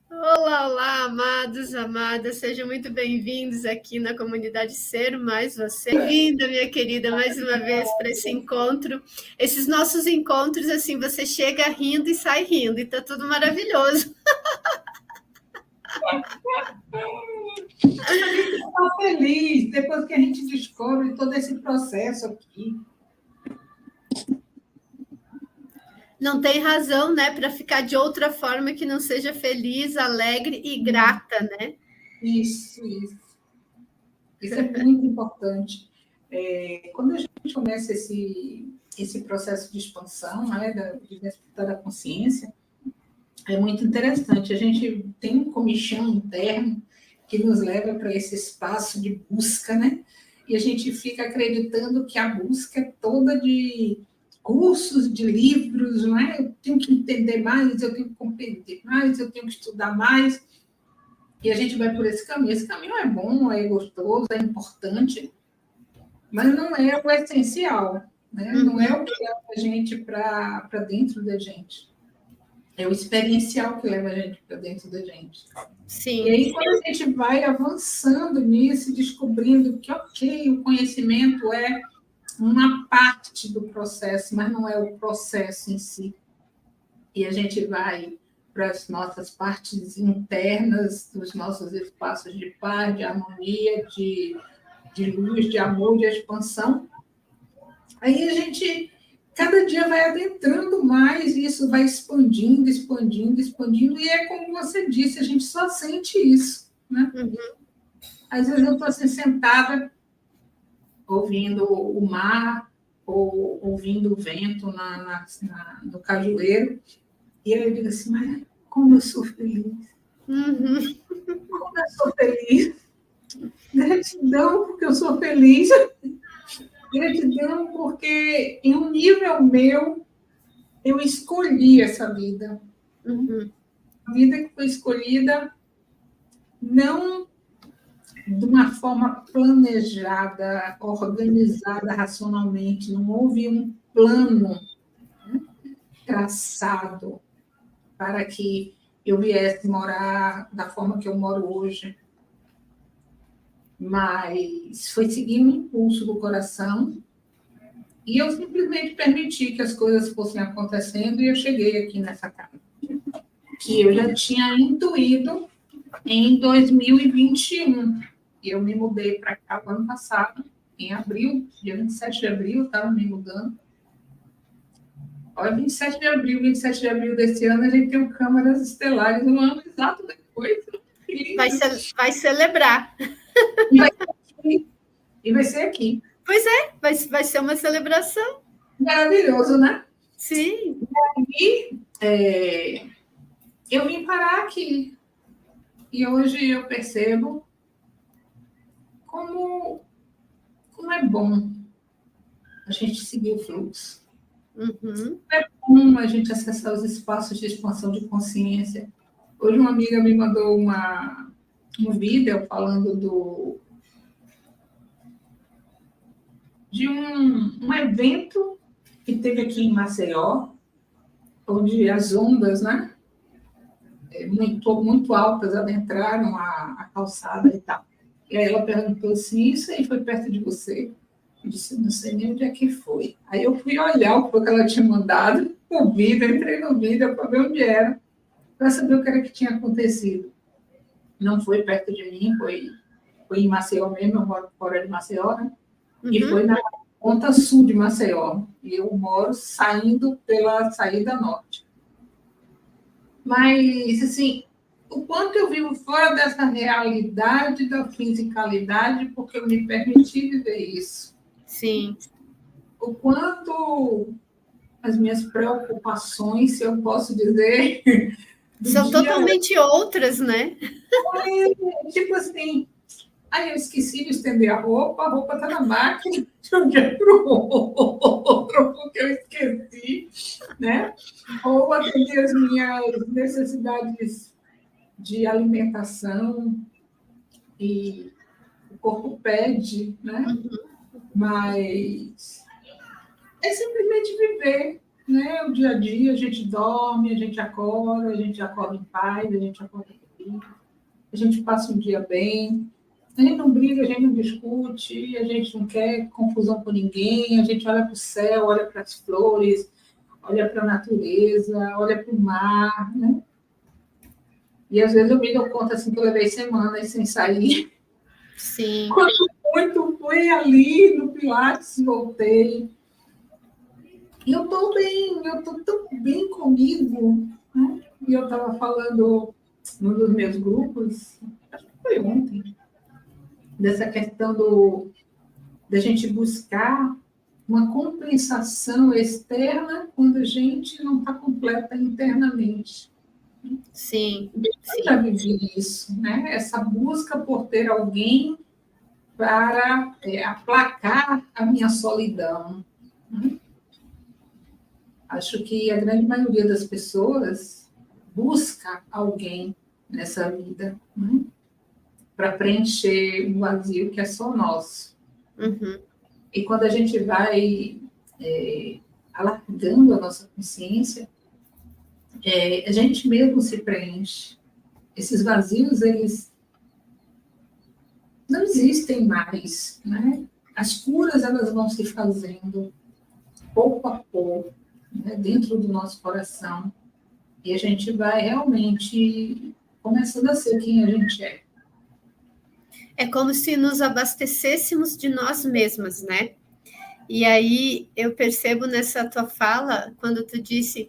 Olá, olá, amados, amadas, sejam muito bem-vindos aqui na comunidade Ser Mais Você. Bem-vinda, minha querida, mais uma vez para esse encontro. Esses nossos encontros, assim, você chega rindo e sai rindo, e tá tudo maravilhoso. A gente está feliz depois que a gente descobre todo esse processo aqui. Não tem razão, né, para ficar de outra forma que não seja feliz, alegre e grata, né? Isso. Isso é muito importante. Quando a gente começa esse processo de expansão, né, de despertar da consciência, é muito interessante. A gente tem um comichão interno que nos leva para esse espaço de busca, né? E a gente fica acreditando que a busca é toda de cursos, de livros, não é? Eu tenho que entender mais, eu tenho que compreender mais, eu tenho que estudar mais. E a gente vai por esse caminho. Esse caminho é bom, é gostoso, é importante, mas não é o essencial, né? Não é o que leva a gente para dentro da gente. É o experiencial que leva a gente para dentro da gente. Sim. E aí, quando a gente vai avançando nisso, descobrindo que, ok, o conhecimento é uma parte do processo, mas não é o processo em si. E a gente vai para as nossas partes internas, dos nossos espaços de paz, de harmonia, de luz, de amor, de expansão. Aí a gente, cada dia vai adentrando mais, e isso vai expandindo, e é como você disse, a gente só sente isso, né? Às vezes eu estou assim, sentada, ouvindo o mar, ou ouvindo o vento no cajueiro, e aí eu digo assim, mas como eu sou feliz. Como eu sou feliz. Gratidão porque eu sou feliz. Gratidão porque, em um nível meu, eu escolhi essa vida. A vida que foi escolhida não de uma forma planejada, organizada racionalmente. Não houve um plano traçado para que eu viesse morar da forma que eu moro hoje. Mas foi seguir um impulso do coração, e eu simplesmente permiti que as coisas fossem acontecendo, e eu cheguei aqui nessa casa, que eu já tinha intuído em 2021. E eu me mudei para cá no ano passado, em abril, dia 27 de abril, eu estava me mudando. Olha, 27 de abril desse ano, a gente tem o Câmaras Estelares, um ano exato depois. Vai celebrar. E vai ser aqui. Pois é, vai ser uma celebração. Maravilhoso, né? Sim. E eu vim parar aqui. E hoje eu percebo como é bom a gente seguir o fluxo. É bom a gente acessar os espaços de expansão de consciência. Hoje uma amiga me mandou um vídeo falando de um evento que teve aqui em Maceió, onde as ondas, né, muito altas, adentraram a calçada e tal. E aí ela perguntou assim, isso aí foi perto de você? Eu disse, não sei nem onde é que foi. Aí eu fui olhar o que ela tinha mandado, o vídeo, entrei no vídeo para ver onde era, para saber o que era que tinha acontecido. Não foi perto de mim, foi em Maceió mesmo, eu moro fora de Maceió, né? E foi na ponta sul de Maceió. E eu moro saindo pela saída norte. Mas, assim, o quanto eu vivo fora dessa realidade da fisicalidade, porque eu me permiti viver isso. Sim. O quanto as minhas preocupações, se eu posso dizer... São totalmente outras, né? Tipo assim, aí eu esqueci de estender a roupa está na máquina de um dia para o outro, porque eu esqueci, né? Ou atender as minhas necessidades de alimentação, e o corpo pede, né? Mas é simplesmente viver. né? O dia a dia, a gente dorme, a gente acorda em paz, a gente acorda feliz, a gente passa um dia bem, a gente não briga, a gente não discute, a gente não quer confusão com ninguém, a gente olha para o céu, olha para as flores, olha para a natureza, olha para o mar, né? E às vezes eu me dou conta assim, que eu levei semanas sem sair. Sim. Quando muito fui ali no Pilates, voltei. E eu estou bem, eu estou tão bem comigo, né? E eu estava falando num dos meus grupos, acho que foi ontem, dessa questão da gente buscar uma compensação externa quando a gente não está completa internamente. Sim. Eu já vivi isso, né? Essa busca por ter alguém para aplacar a minha solidão. Né? Acho que a grande maioria das pessoas busca alguém nessa vida, né? Para preencher um vazio que é só nosso. Uhum. E quando a gente vai alargando a nossa consciência, a gente mesmo se preenche. Esses vazios, eles não existem mais, né? As curas, elas vão se fazendo pouco a pouco, né? Dentro do nosso coração. E a gente vai realmente começando a ser quem a gente é. É como se nos abastecêssemos de nós mesmas, né? E aí eu percebo nessa tua fala, quando tu disse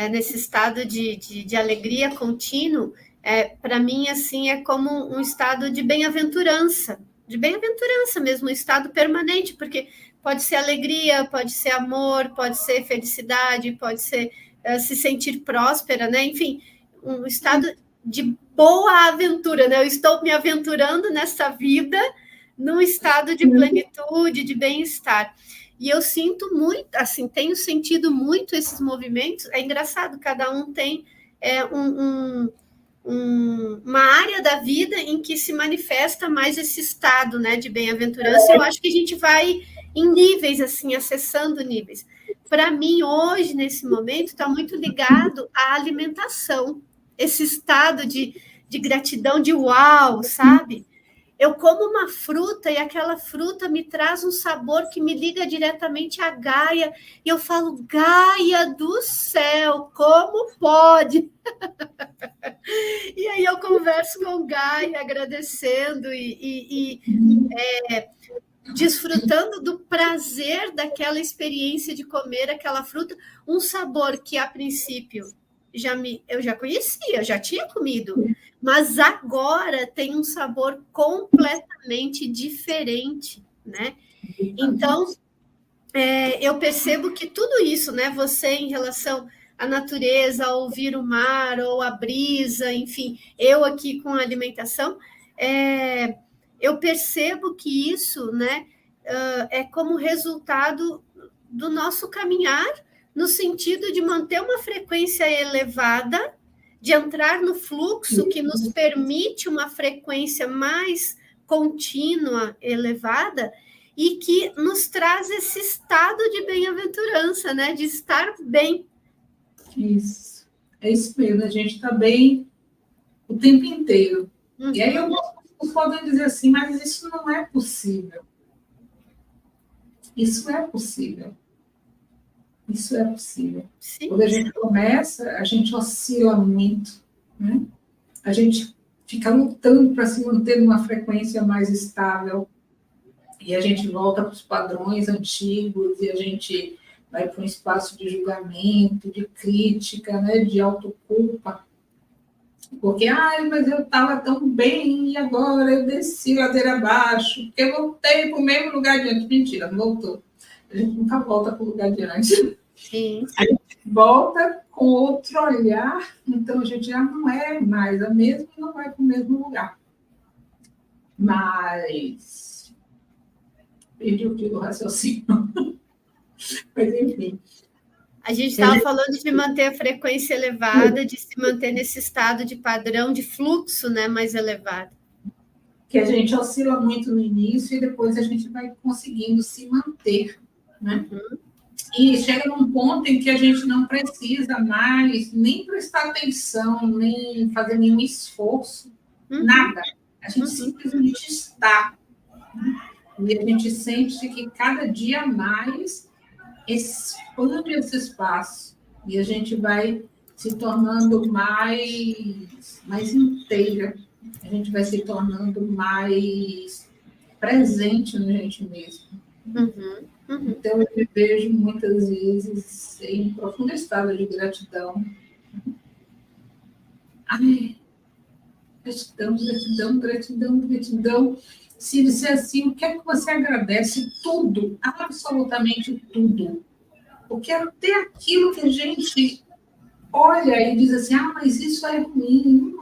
nesse estado de alegria contínuo, para mim, assim, é como um estado de bem-aventurança mesmo, um estado permanente, porque pode ser alegria, pode ser amor, pode ser felicidade, pode ser se sentir próspera, né? Enfim, um estado de boa aventura, né? Eu estou me aventurando nessa vida num estado de plenitude, de bem-estar. E eu sinto muito, assim, tenho sentido muito esses movimentos. É engraçado, cada um tem uma área da vida em que se manifesta mais esse estado, né, de bem-aventurança. Eu acho que a gente vai em níveis, assim, acessando níveis. Para mim, hoje, nesse momento, está muito ligado à alimentação. Esse estado de gratidão, de uau, sabe? Eu como uma fruta e aquela fruta me traz um sabor que me liga diretamente à Gaia. E eu falo, Gaia do céu, como pode? E aí eu converso com Gaia, agradecendo e desfrutando do prazer daquela experiência de comer aquela fruta, um sabor que a princípio eu já conhecia, já tinha comido, mas agora tem um sabor completamente diferente, né? Então, eu percebo que tudo isso, né? Você em relação à natureza, a ouvir o mar ou a brisa, enfim, eu aqui com a alimentação, eu percebo que isso, né, é como resultado do nosso caminhar no sentido de manter uma frequência elevada, de entrar no fluxo que nos permite uma frequência mais contínua, elevada, e que nos traz esse estado de bem-aventurança, né? De estar bem. Isso. É isso mesmo, a gente está bem o tempo inteiro. Uhum. E aí algumas pessoas podem dizer assim, mas isso não é possível. Isso é possível. Isso é possível. Sim. Quando a gente começa, a gente oscila muito, né? A gente fica lutando para se manter numa frequência mais estável. E a gente volta para os padrões antigos e a gente vai para um espaço de julgamento, de crítica, né? De autoculpa. Porque, mas eu estava tão bem e agora eu desci ladeira abaixo, porque eu voltei para o mesmo lugar de antes. Mentira, não voltou. A gente nunca volta para o lugar de antes. Sim. A gente volta com outro olhar, então a gente já não é mais a mesma e não vai para o mesmo lugar. Mas perdi o fio do raciocínio. Mas, enfim. A gente estava falando de manter a frequência elevada, de se manter nesse estado de padrão, de fluxo, né, mais elevado. Que a gente oscila muito no início e depois a gente vai conseguindo se manter, né? Uhum. E chega num ponto em que a gente não precisa mais nem prestar atenção, nem fazer nenhum esforço, nada. A gente simplesmente está. E a gente sente que cada dia mais expande esse espaço. E a gente vai se tornando mais inteira. A gente vai se tornando mais presente na gente mesmo. Então, eu me vejo muitas vezes em profundo estado de gratidão. Ai, gratidão, gratidão, gratidão, gratidão. Se disser assim, o que é que você agradece? Tudo, absolutamente tudo. Porque até aquilo que a gente olha e diz assim, mas isso é ruim,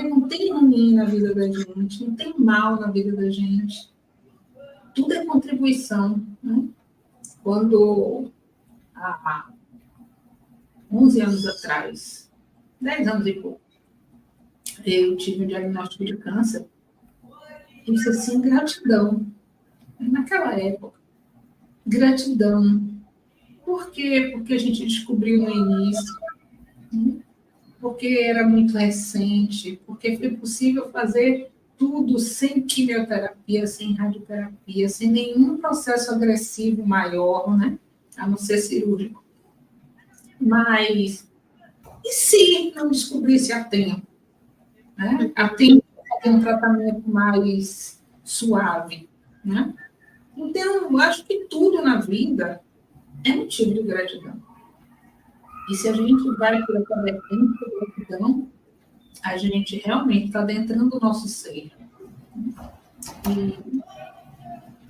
não tem ruim na vida da gente, não tem mal na vida da gente. Tudo é contribuição. Né? Quando, há 11 anos atrás, 10 anos e pouco, eu tive um diagnóstico de câncer, eu disse assim, gratidão. Naquela época, gratidão. Por quê? Porque a gente descobriu no início, porque era muito recente, porque foi possível fazer tudo sem quimioterapia, sem radioterapia, sem nenhum processo agressivo maior, né? A não ser cirúrgico. Mas, e se não descobrisse a tempo? Né? A tempo de um tratamento mais suave, né? Então, eu acho que tudo na vida é motivo de gratidão. E se a gente vai por essa vertente de gratidão, a gente realmente está adentrando o nosso ser. E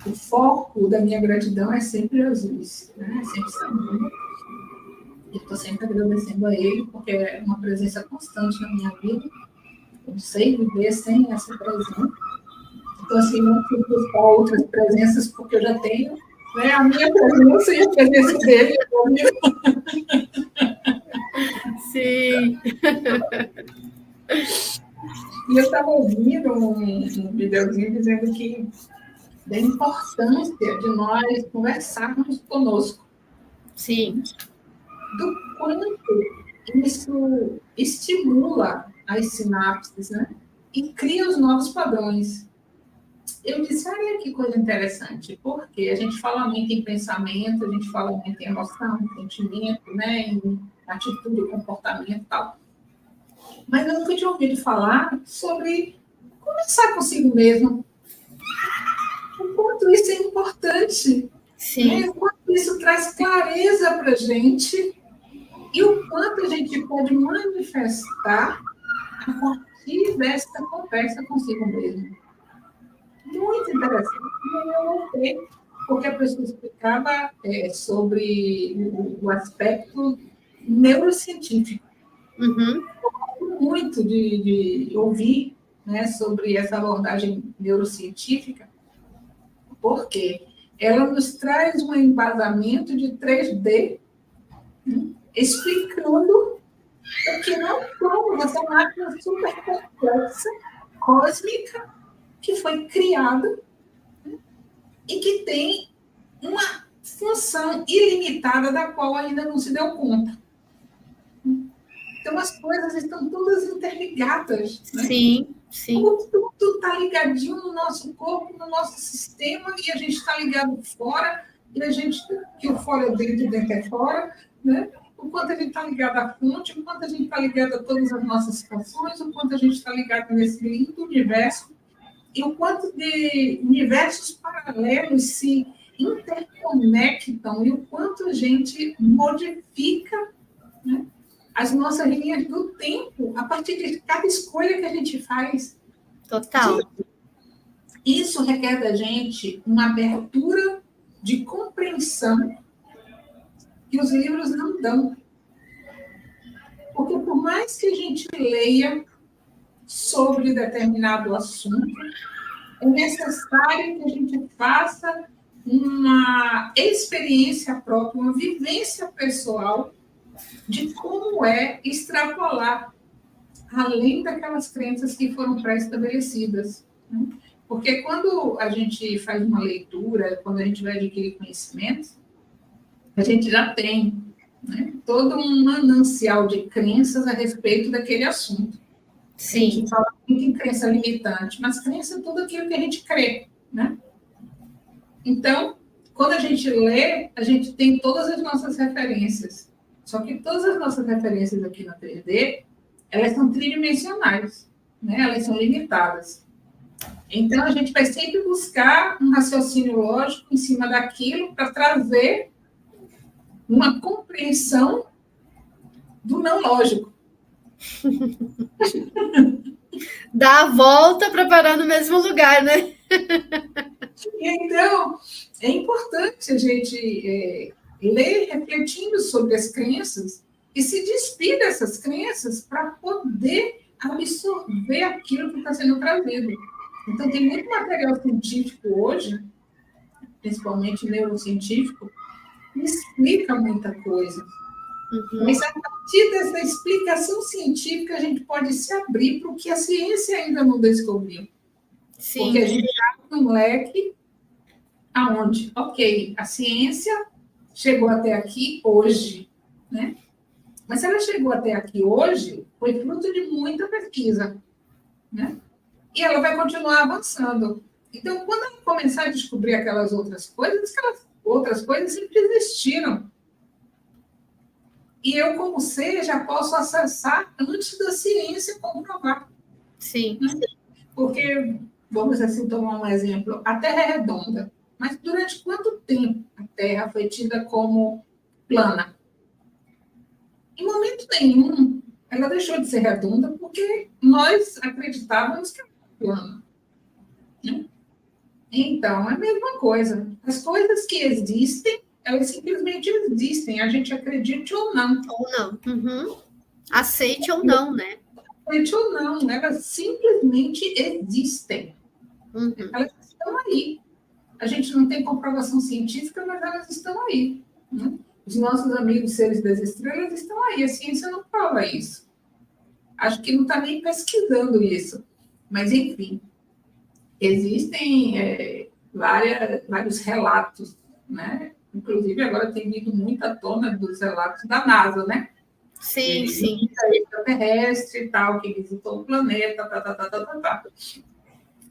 o foco da minha gratidão é sempre Jesus, né? É sempre Senhor. Eu estou sempre agradecendo a Ele, porque é uma presença constante na minha vida. Eu não sei viver sem essa presença. Então, assim, não fui buscar outras presenças, porque eu já tenho, né, a minha presença e a presença dele. Sim. E eu estava ouvindo um videozinho dizendo que da importância de nós conversarmos conosco. Sim. Do quanto isso estimula as sinapses, né? E cria os novos padrões. Eu disse, olha que coisa interessante, porque a gente fala muito em pensamento, a gente fala muito em emoção, em sentimento, né? Em atitude, comportamento e tal. Mas eu nunca tinha ouvido falar sobre conversar consigo mesmo. O quanto isso é importante. Sim. Né? O quanto isso traz clareza para a gente e o quanto a gente pode manifestar a partir dessa conversa consigo mesmo. Muito interessante. Eu notei, porque a pessoa explicava sobre o aspecto neurocientífico. Muito de ouvir, né, sobre essa abordagem neurocientífica, porque ela nos traz um embasamento de 3D, explicando o que nós somos, essa máquina super complexa, cósmica, que foi criada e que tem uma função ilimitada da qual ainda não se deu conta. Então, as coisas estão todas interligadas. Né? Sim, sim. Tudo está ligadinho no nosso corpo, no nosso sistema, e a gente está ligado fora, e a gente, que o fora é dentro, dentro é fora, né? O quanto a gente está ligado à fonte, o quanto a gente está ligado a todas as nossas situações, o quanto a gente está ligado nesse lindo universo, e o quanto de universos paralelos se interconectam, e o quanto a gente modifica, né, as nossas linhas do tempo a partir de cada escolha que a gente faz. Total. Isso requer da gente uma abertura de compreensão que os livros não dão. Porque por mais que a gente leia sobre determinado assunto, é necessário que a gente faça uma experiência própria, uma vivência pessoal de como é extrapolar além daquelas crenças que foram pré-estabelecidas. Né? Porque quando a gente faz uma leitura, quando a gente vai adquirir conhecimento, a gente já tem, né, todo um manancial de crenças a respeito daquele assunto. Sim. A gente fala muito em crença limitante, mas crença é tudo aquilo que a gente crê, né? Então, quando a gente lê, a gente tem todas as nossas referências. Só que todas as nossas referências aqui na 3D, elas são tridimensionais, né? Elas são limitadas. Então, a gente vai sempre buscar um raciocínio lógico em cima daquilo para trazer uma compreensão do não lógico. Dá a volta para parar no mesmo lugar, né? Então, é importante a gente ler refletindo sobre as crenças e se despir dessas crenças para poder absorver aquilo que está sendo trazido. Então, tem muito material científico hoje, principalmente neurocientífico, que explica muita coisa. Mas a partir dessa explicação científica, a gente pode se abrir para o que a ciência ainda não descobriu. Sim. Porque a gente abre um leque aonde, ok, a ciência chegou até aqui hoje, né? Mas se ela chegou até aqui hoje, foi fruto de muita pesquisa, né? E ela vai continuar avançando. Então, quando ela começar a descobrir aquelas outras coisas sempre existiram. E eu, como ser, já posso acessar antes da ciência comprovar. Sim. Né? Porque, vamos assim tomar um exemplo, a Terra é redonda. Mas durante quanto tempo a Terra foi tida como plana? Em momento nenhum ela deixou de ser redonda porque nós acreditávamos que era plana. Né? Então, é a mesma coisa. As coisas que existem, elas simplesmente existem, a gente acredite ou não. Ou não. Uhum. Aceite ou não, né? Acredite ou não, elas simplesmente existem. Uhum. Elas estão aí. A gente não tem comprovação científica, mas elas estão aí. Né? Os nossos amigos seres das estrelas estão aí. A ciência não prova isso. Acho que não está nem pesquisando isso. Mas, enfim, existem vários relatos, né? Inclusive, agora tem vindo muito à tona dos relatos da NASA, né? Sim, sim. Extraterrestre e tal, que visitou o planeta, tá.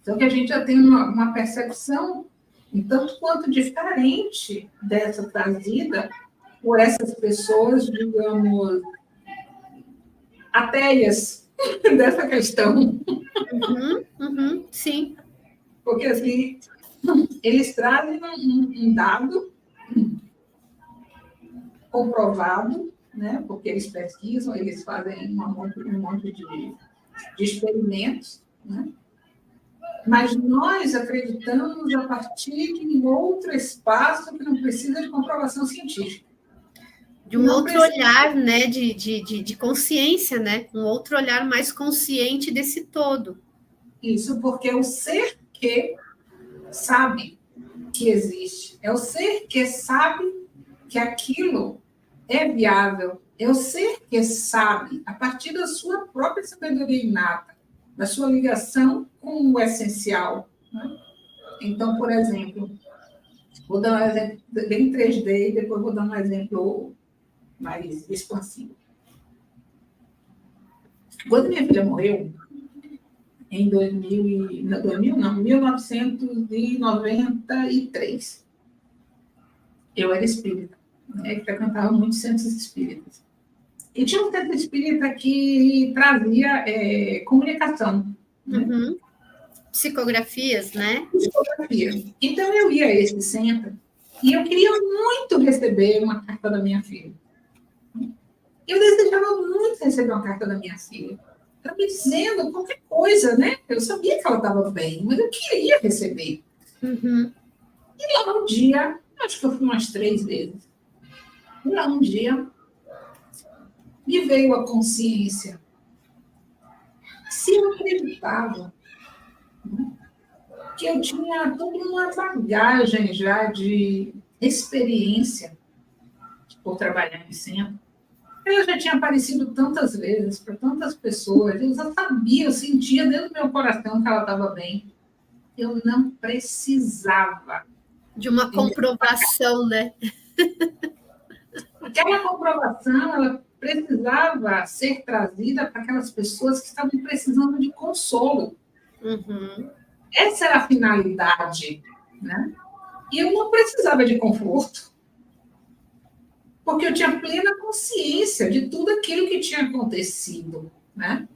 Então, que a gente já tem uma percepção um tanto quanto diferente dessa trazida por essas pessoas, digamos, ateias dessa questão. Sim. Porque, assim, eles trazem um dado comprovado, né? Porque eles pesquisam, eles fazem um monte de experimentos, né? Mas nós acreditamos a partir de um outro espaço que não precisa de comprovação científica. De um outro olhar, né, de consciência, né? Um outro olhar mais consciente desse todo. Isso, porque é o ser que sabe que existe. É o ser que sabe que aquilo é viável. É o ser que sabe, a partir da sua própria sabedoria inata, da sua ligação com o essencial. Né? Então, por exemplo, vou dar um exemplo bem 3D e depois vou dar um exemplo mais expansivo. Quando minha filha morreu, em 1993, eu era espírita, né, que frequentava muitos centros espíritas. E tinha um centro espírita que trazia comunicação. Né? Psicografias, né? Psicografia. Então, eu ia a esse centro e eu queria muito receber uma carta da minha filha. Eu desejava muito receber uma carta da minha filha. Ela me dizendo qualquer coisa, né? Eu sabia que ela estava bem, mas eu queria receber. E lá um dia, acho que eu fui umas 3 vezes, e lá um dia me veio a consciência. Se eu acreditava, né, que eu tinha toda uma bagagem já de experiência por trabalhar em centro, eu já tinha aparecido tantas vezes para tantas pessoas, eu já sabia, eu sentia dentro do meu coração que ela estava bem. Eu não precisava de uma comprovação, né? aquela comprovação, ela precisava ser trazida para aquelas pessoas que estavam precisando de consolo. Essa era a finalidade, né? E eu não precisava de conforto, porque eu tinha plena consciência de tudo aquilo que tinha acontecido, né?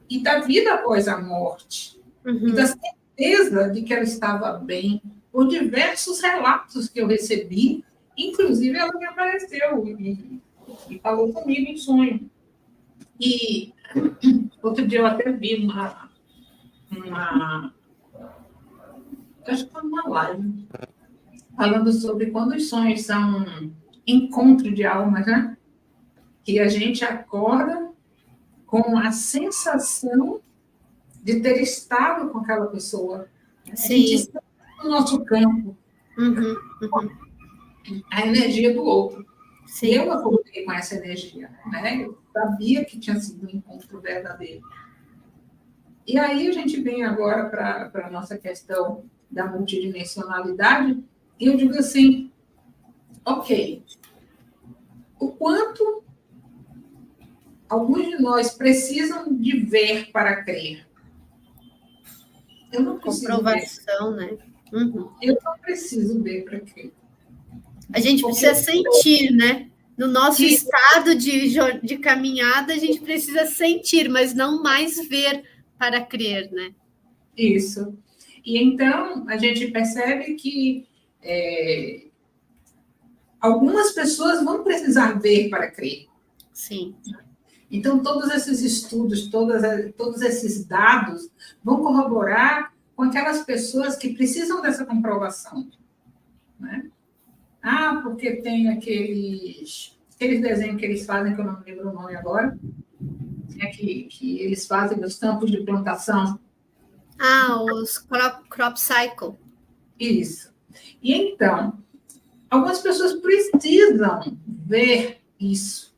E da vida após a morte, e da certeza de que ela estava bem, por diversos relatos que eu recebi, inclusive ela me apareceu e falou comigo em sonho. E outro dia eu até vi uma acho que foi uma live, falando sobre quando os sonhos são encontro de almas, né? Que a gente acorda com a sensação de ter estado com aquela pessoa. Sim. A gente está no nosso campo. A energia do outro. Sim. Eu acordei com essa energia, né? Eu sabia que tinha sido um encontro verdadeiro. E aí a gente vem agora para a nossa questão da multidimensionalidade, e eu digo assim, ok, o quanto alguns de nós precisam de ver para crer? Eu não preciso comprovação, ver. Né? Eu não preciso ver para crer. A gente precisa sentir, né? No nosso estado de caminhada, a gente precisa sentir, mas não mais ver para crer, né? Isso. E então, a gente percebe que algumas pessoas vão precisar ver para crer. Sim. Então, todos esses estudos, todos esses dados vão corroborar com aquelas pessoas que precisam dessa comprovação, né? Ah, porque tem aqueles desenhos que eles fazem, que eu não lembro o nome agora, que eles fazem nos campos de plantação. Ah, os crop cycle. Isso. E então, algumas pessoas precisam ver isso,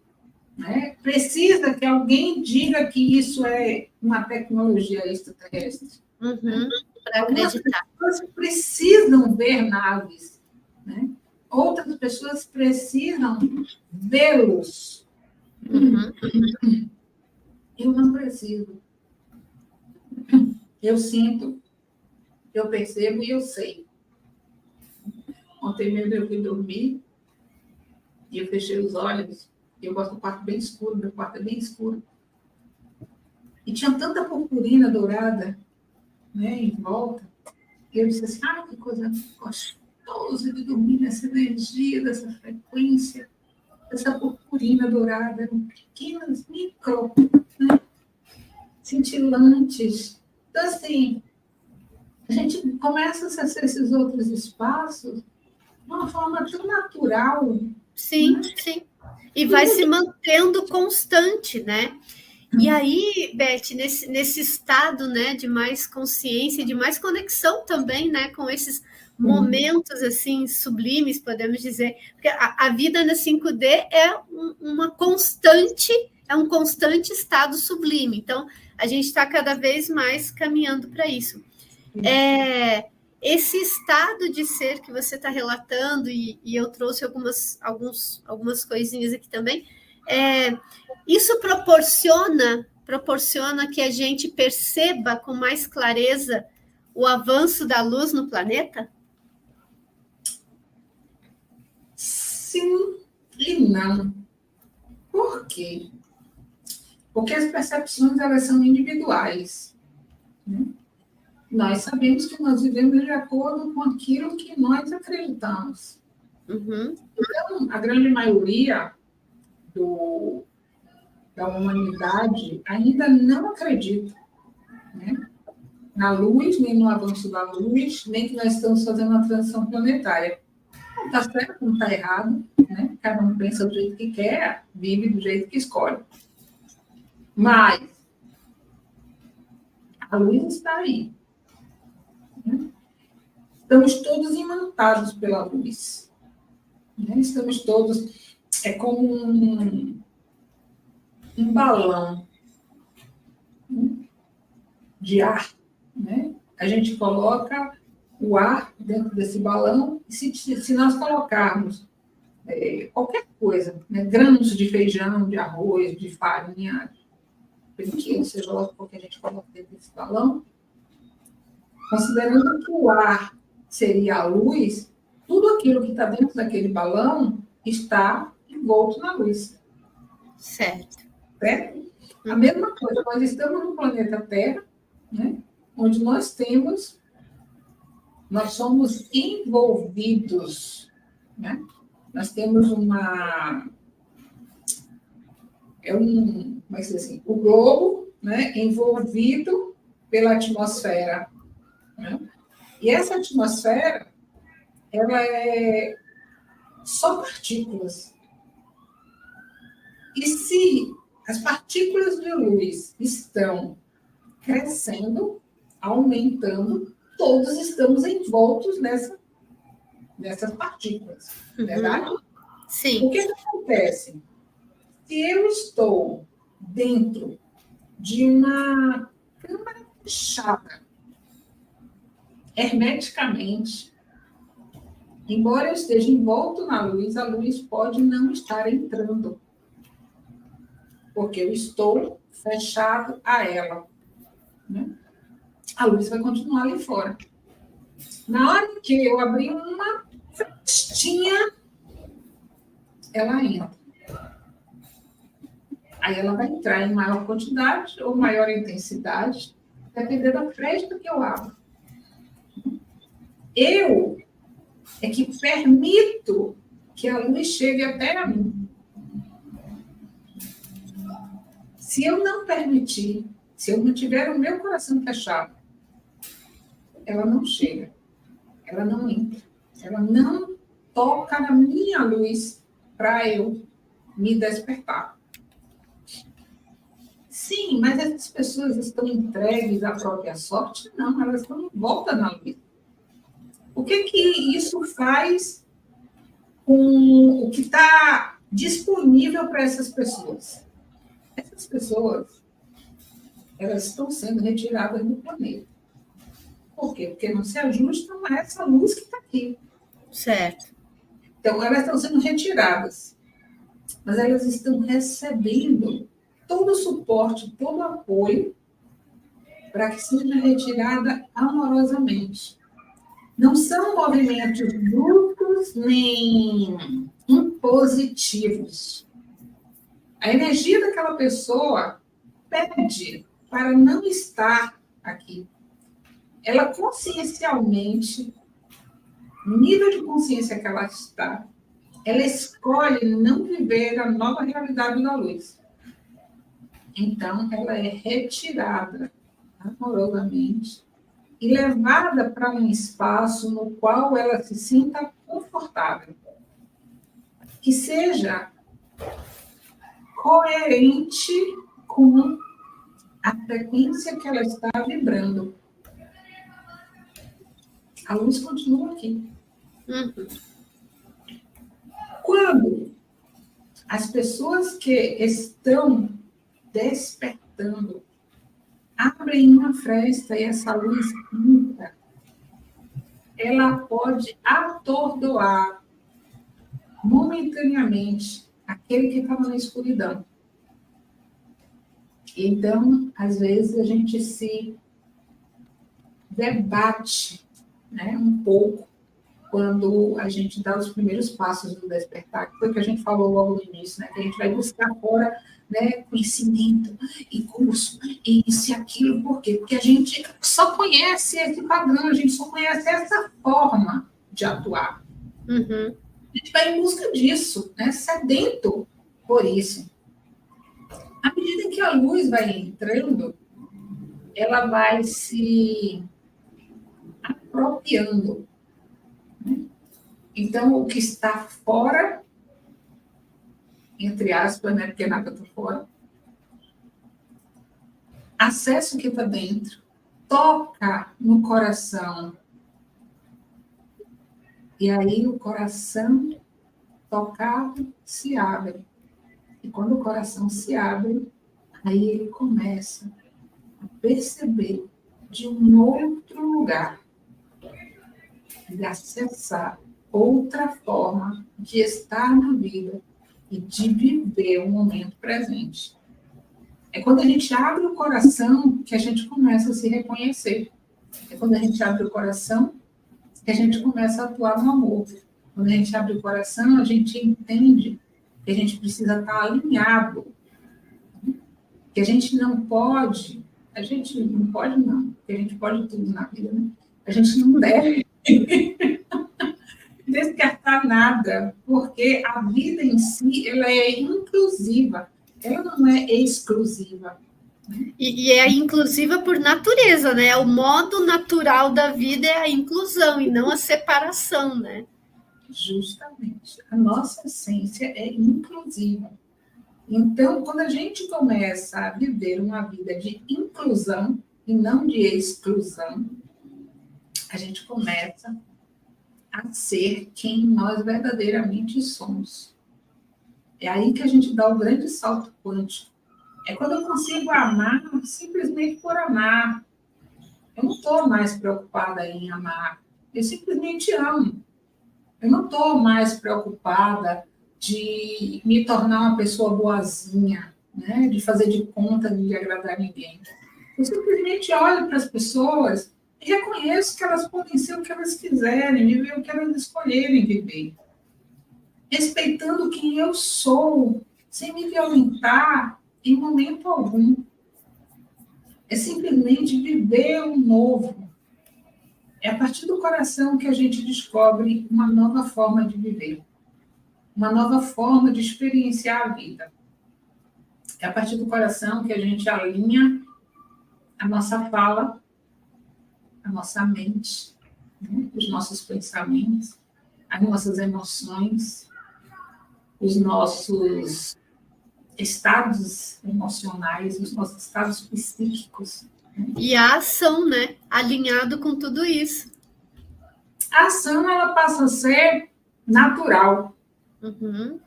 né? Precisa que alguém diga que isso é uma tecnologia extraterrestre. Para acreditar. Algumas pessoas precisam ver naves, né? Outras pessoas precisam vê-los. Eu não preciso. Eu sinto, eu percebo e eu sei. Ontem mesmo eu fui dormir e eu fechei os olhos. Eu gosto do quarto bem escuro, meu quarto é bem escuro. E tinha tanta purpurina dourada, né, em volta. E eu disse assim, que coisa gostosa de dormir nessa energia, dessa frequência, dessa purpurina dourada. Eram pequenas micro, né, cintilantes. Então, assim, a gente começa a acessar esses outros espaços de uma forma tão natural. Sim, né? Sim. E vai se mantendo constante, né? E aí, Beth, nesse estado, né, de mais consciência, de mais conexão também, né, com esses momentos, assim, sublimes, podemos dizer, porque a vida na 5D é uma constante, é um constante estado sublime, então, a gente está cada vez mais caminhando para isso. Esse estado de ser que você está relatando, e eu trouxe algumas coisinhas aqui também, isso proporciona que a gente perceba com mais clareza o avanço da luz no planeta? Sim e não. Por quê? Porque as percepções, elas são individuais, né? Nós sabemos que nós vivemos de acordo com aquilo que nós acreditamos. Então, a grande maioria da humanidade ainda não acredita, né, na luz, nem no avanço da luz, nem que nós estamos fazendo uma transição planetária. Não está certo, não está errado, né? Cada um pensa do jeito que quer, vive do jeito que escolhe. Mas a luz está aí. Né? Estamos todos imantados pela luz. Né? Estamos todos... É como um balão de ar, né? A gente coloca o ar dentro desse balão e se nós colocarmos qualquer coisa né, grãos de feijão, de arroz, de farinha, brinquedo, seja lá o que a gente coloca dentro desse balão, considerando que o ar seria a luz, tudo aquilo que está dentro daquele balão está envolto na luz. Certo. Certo? A mesma coisa, nós estamos no planeta Terra, né, onde nós somos envolvidos, né? Nós temos como é que se diz assim, o globo, né, envolvido pela atmosfera, né? E essa atmosfera, ela é só partículas. E se as partículas de luz estão crescendo, aumentando, todos estamos envoltos nessas partículas, verdade? Sim. O que acontece? Se eu estou dentro de uma câmara fechada, hermeticamente, embora eu esteja envolto na luz, a luz pode não estar entrando, porque eu estou fechado a ela, né? A luz vai continuar ali fora. Na hora que eu abrir uma frestinha, ela entra. Aí ela vai entrar em maior quantidade ou maior intensidade, dependendo da fresta que eu abro. Eu é que permito que a luz chegue até a mim. Se eu não permitir, se eu não tiver o meu coração fechado, ela não chega, ela não entra, ela não toca na minha luz para eu me despertar. Sim, mas essas pessoas estão entregues à própria sorte? Não, elas estão em volta na luz. O que isso faz com o que está disponível para essas pessoas? Essas pessoas, elas estão sendo retiradas do planeta. Por quê? Porque não se ajustam a essa luz que está aqui. Certo. Então, elas estão sendo retiradas, mas elas estão recebendo todo o suporte, todo o apoio para que seja retirada amorosamente. Não são movimentos bruscos nem impositivos. A energia daquela pessoa pede para não estar aqui. Ela consciencialmente, no nível de consciência que ela está, ela escolhe não viver a nova realidade da luz. Então, ela é retirada amorosamente e levada para um espaço no qual ela se sinta confortável. Que seja coerente com a frequência que ela está vibrando. A luz continua aqui. Quando as pessoas que estão despertando abrem uma fresta e essa luz entra, ela pode atordoar momentaneamente aquele que estava na escuridão. Então, às vezes, a gente se debate, né, um pouco quando a gente dá os primeiros passos do despertar, que foi o que a gente falou logo no início, né, que a gente vai buscar fora, né, conhecimento e curso, e isso e aquilo. Por quê? Porque a gente só conhece esse padrão, a gente só conhece essa forma de atuar. A gente vai em busca disso, né, sedento por isso. À medida que a luz vai entrando, ela vai se apropriando. Então, o que está fora, entre aspas, né, porque nada está fora, acessa o que está dentro, toca no coração. E aí o coração tocado se abre. E quando o coração se abre, aí ele começa a perceber de um outro lugar, de acessar outra forma de estar na vida, e de viver o momento presente. É quando a gente abre o coração que a gente começa a se reconhecer. É quando a gente abre o coração que a gente começa a atuar no amor. Quando a gente abre o coração, a gente entende que a gente precisa estar alinhado. Que a gente não pode não, porque a gente pode tudo na vida, né? A gente não deve descartar nada, porque a vida em si, ela é inclusiva, ela não é exclusiva. E é inclusiva por natureza, né? O modo natural da vida é a inclusão e não a separação, né? Justamente. A nossa essência é inclusiva. Então, quando a gente começa a viver uma vida de inclusão e não de exclusão, a gente começa a ser quem nós verdadeiramente somos. É aí que a gente dá o grande salto quântico. É quando eu consigo amar simplesmente por amar. Eu não estou mais preocupada em amar. Eu simplesmente amo. Eu não estou mais preocupada de me tornar uma pessoa boazinha, né? De fazer de conta de agradar ninguém. Eu simplesmente olho para as pessoas e reconheço que elas podem ser o que elas quiserem, viver o que elas escolherem viver. Respeitando quem eu sou, sem me violentar em momento algum. É simplesmente viver o novo. É a partir do coração que a gente descobre uma nova forma de viver, uma nova forma de experienciar a vida. É a partir do coração que a gente alinha a nossa fala, a nossa mente, né? Os nossos pensamentos, as nossas emoções, os nossos estados emocionais, os nossos estados psíquicos. E a ação, né? Alinhado com tudo isso. A ação, ela passa a ser natural. Uhum.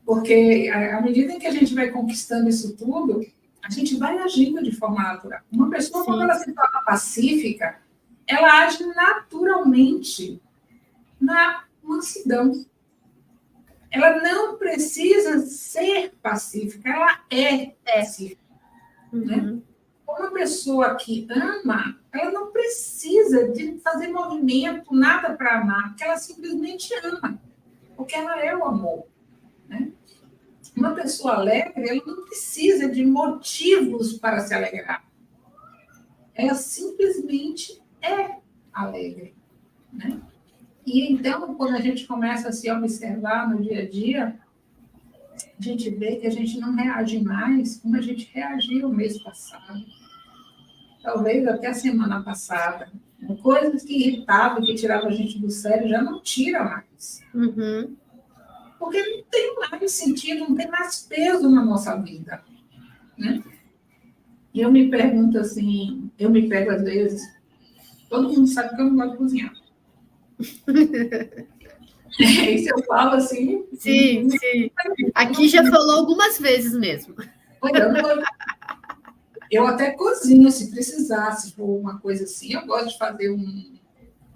Porque à medida em que a gente vai conquistando isso tudo, a gente vai agindo de forma natural. Uma pessoa, Sim. quando ela se torna pacífica, ela age naturalmente na mansidão. Ela não precisa ser pacífica, ela é pacífica. Uhum. Né? Uma pessoa que ama, ela não precisa de fazer movimento, nada para amar, porque ela simplesmente ama, porque ela é o amor. Né? Uma pessoa alegre, ela não precisa de motivos para se alegrar. Ela simplesmente é alegre. Né? E então, quando a gente começa a se observar no dia a dia, a gente vê que a gente não reage mais como a gente reagiu o mês passado. Talvez até a semana passada. Coisas que irritavam, que tiravam a gente do sério, já não tira mais. Uhum. Porque não tem mais sentido, não tem mais peso na nossa vida. Né? E eu me pergunto assim, eu me pego às vezes, todo mundo sabe que eu não gosto de cozinhar. Isso eu falo assim. Sim, sim. Aqui já falou algumas vezes mesmo. Eu até cozinho, se precisar, se for uma coisa assim. Eu gosto de fazer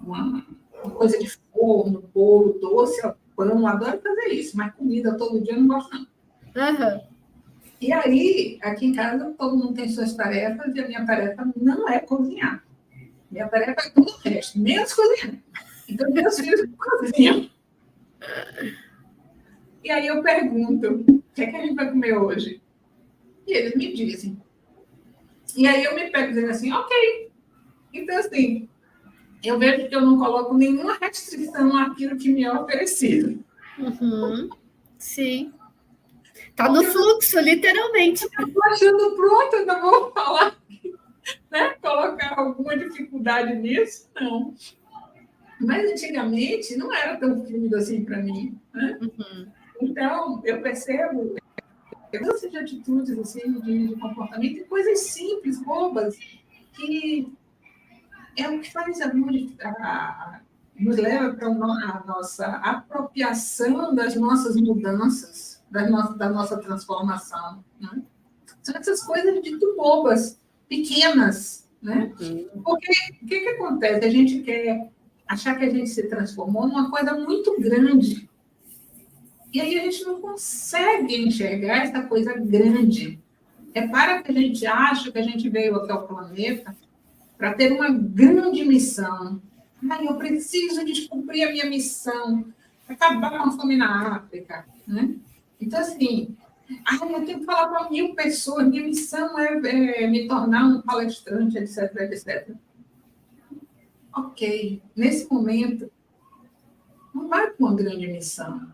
uma coisa de forno, bolo, doce, pão, adoro fazer isso. Mas comida todo dia eu não gosto, não. Uhum. E aí, aqui em casa, todo mundo tem suas tarefas e a minha tarefa não é cozinhar. Minha tarefa é tudo o resto, menos cozinhar. Então, meus filhos cozinham. E aí eu pergunto, o que é que a gente vai comer hoje? E eles me dizem. E aí eu me pego dizendo assim, ok. Então, assim, eu vejo que eu não coloco nenhuma restrição àquilo que me é oferecido. Uhum. Sim. Está no fluxo, literalmente. Eu estou achando pronto, eu não vou falar, né? Colocar alguma dificuldade nisso, não. Mas antigamente não era tão fluido assim para mim. Né? Uhum. Então, eu percebo mudança de atitudes, assim, de comportamento, e coisas simples, bobas, que é o que faz nos leva para a nossa apropriação das nossas mudanças, da nossa transformação. Né? São essas coisas dito bobas, pequenas. Né? Porque o que acontece? A gente quer achar que a gente se transformou numa coisa muito grande. E aí a gente não consegue enxergar essa coisa grande. É para que a gente acha que a gente veio aqui ao planeta para ter uma grande missão. Ai, eu preciso descumprir a minha missão, acabar com a fome na África, né? Então, assim, eu tenho que falar para 1000 pessoas, minha missão é me tornar um palestrante, etc, etc. Ok, nesse momento, não vai para uma grande missão.